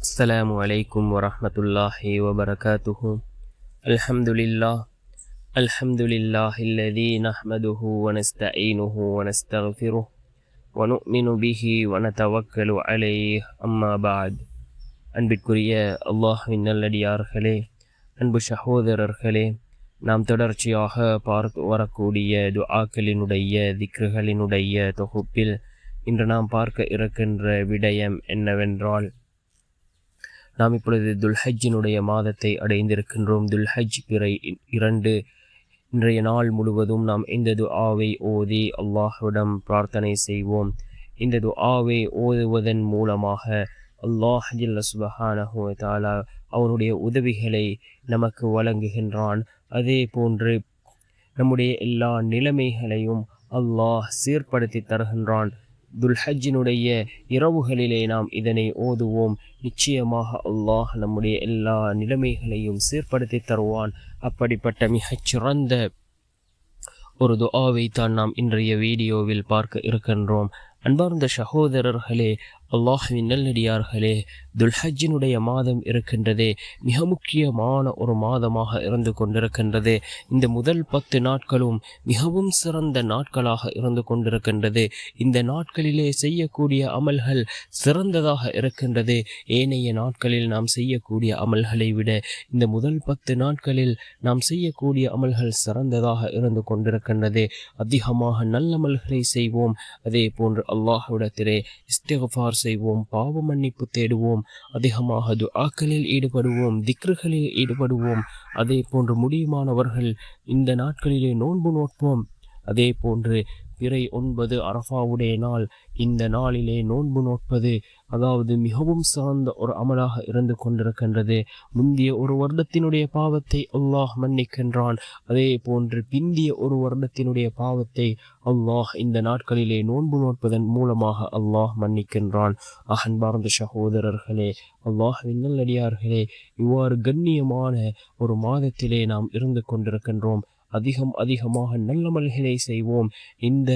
السلام عليكم ورحمة الله وبركاته. الحمد لله الذي نحمده ونستعينه ونستغفره ونؤمن به ونتوكل عليه. أما بعد. அன்பிற்குரிய அல்லாஹ்வின் நல்லடியார்களே, அன்பு சகோதரர்களே, நாம் தொடர்ச்சியாக பார்த்து வரக்கூடிய துஆக்களினுடைய திக்ருகளினுடைய தொகுப்பில் இன்று நாம் பார்க்க இருக்கின்ற விடயம் என்னவென்றால், நாம் இப்பொழுது துல்ஹஜ்ஜினுடைய மாதத்தை அடைந்திருக்கின்றோம். துல்ஹஜ் பிறை 2. இன்றைய நாள் முழுவதும் நாம் இந்த துஆவை ஓதி அல்லாஹ்விடம் பிரார்த்தனை செய்வோம். இந்த துஆவை ஓதுவதன் மூலமாக அல்லாஹ் ஜல்ல சுப்ஹானஹு வ தஆலா அவனுடைய உதவிகளை நமக்கு வழங்குகின்றான். அதே போன்று நம்முடைய எல்லா நிலைமைகளையும் அல்லாஹ் சீர்படுத்தி தருகின்றான். துல்ஹஜ்ஜினுடைய இரவுகளிலே நாம் இதனை ஓதுவோம். நிச்சயமாக அல்லாஹ் நம்முடைய எல்லா நிலைமைகளையும் சீர்படுத்தி தருவான். அப்படிப்பட்ட மிகச்சிறந்த ஒரு துஆவை தான் நாம் இன்றைய வீடியோவில் பார்க்க இருக்கின்றோம். அன்பார்ந்த சகோதரர்களே, அல்லாஹ்வின் நல்லடியார்களே, துல்ஹஜ்ஜினுடைய மாதம் இருக்கின்றதே மிக முக்கியமான ஒரு மாதமாக இருந்து கொண்டிருக்கின்றது. இந்த முதல் 10 நாட்களும் மிகவும் சிறந்த நாட்களாக இருந்து கொண்டிருக்கின்றது. இந்த நாட்களிலே செய்யக்கூடிய அமல்கள் சிறந்ததாக இருக்கின்றது. ஏனைய நாட்களில் நாம் செய்யக்கூடிய அமல்களை விட இந்த முதல் 10 நாட்களில் நாம் செய்யக்கூடிய அமல்கள் சிறந்ததாக இருந்து கொண்டிருக்கின்றது. அதிகமாக நல்லமல்களை செய்வோம். அதே போன்று அல்லாஹ்விடத்திலே இஸ்திக்ஃபார் செய்வோம், பாவ மன்னிப்பு தேடுவோம், அதிகமாக துஆக்களில் ஈடுபடுவோம், திக்ருகளில் ஈடுபடுவோம். அதே போன்று முடியுமானவர்கள் இந்த நாட்களிலே நோன்பு நோட்போம். அதே போன்று பிறை 9 அரஃபாவுடைய நாள், இந்த நாளிலே நோன்பு நோட்பது அதாவது மிகவும் சிறந்த ஒரு அமலாக இருந்து கொண்டிருக்கின்றது. முந்திய ஒரு வருடத்தினுடைய பாவத்தை அல்லாஹ் மன்னிக்கின்றான். அதே போன்று பிந்திய ஒரு வருடத்தினுடைய பாவத்தை அல்லாஹ் இந்த நாட்களிலே நோன்பு நோட்பதன் மூலமாக அல்லாஹ் மன்னிக்கின்றான். அன்பார்ந்த சகோதரர்களே, அல்லாஹ்வின் நல்லடியார்களே, இவ்வாறு கண்ணியமான ஒரு மாதத்திலே நாம் இருந்து கொண்டிருக்கின்றோம். அதிகமாக நல்லமல்களை செய்வோம். இந்த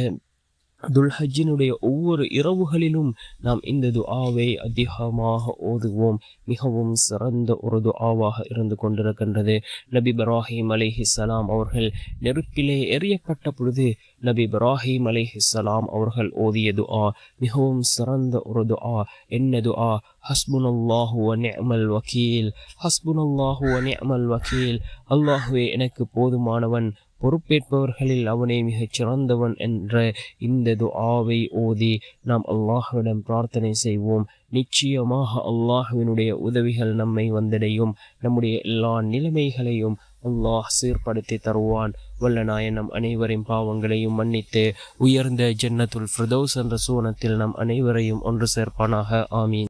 துல்ஹஜ்ஜினுடைய ஒவ்வொரு இரவுகளிலும் நாம் இந்த துஆவை அதிகமாக ஓதுவோம். மிகவும் சிறந்த ஒரு துஆவாக இருந்து கொண்டிருக்கின்றது. நபி இப்ராஹிம் அலைஹிஸ்ஸலாம் அவர்கள் நெருப்பிலே எறியப்பட்ட பொழுது நபி இப்ராஹிம் அலைஹிஸ்ஸலாம் அவர்கள் ஓதிய துஆ மிகவும் சிறந்த ஒரு துஆ. என்ன துஆ? ஹஸ்புனல்லாஹு வ நிஅமல் வக்கீல், ஹஸ்புனல்லாஹு வ நிஅமல் வக்கீல். அல்லாஹ்வே எனக்கு போதுமானவன், பொறுப்பேற்பவர்களில் அவனே மிகச் சிறந்தவன் என்ற இந்த துஆவை ஓதி நாம் அல்லாஹ்விடம் பிரார்த்தனை செய்வோம். நிச்சயமாக அல்லாஹ்வினுடைய உதவிகள் நம்மை வந்தடையும். நம்முடைய எல்லா நிலைமைகளையும் அல்லாஹ் சீர்படுத்தி தருவான். வல்ல நாயன் நம் அனைவரின் பாவங்களையும் மன்னித்து உயர்ந்த ஜன்னத்துல் ஃபிர்தௌஸ் என்ற சூனத்தில் நம் அனைவரையும் ஒன்று சேர்ப்பானாக. ஆமீன்.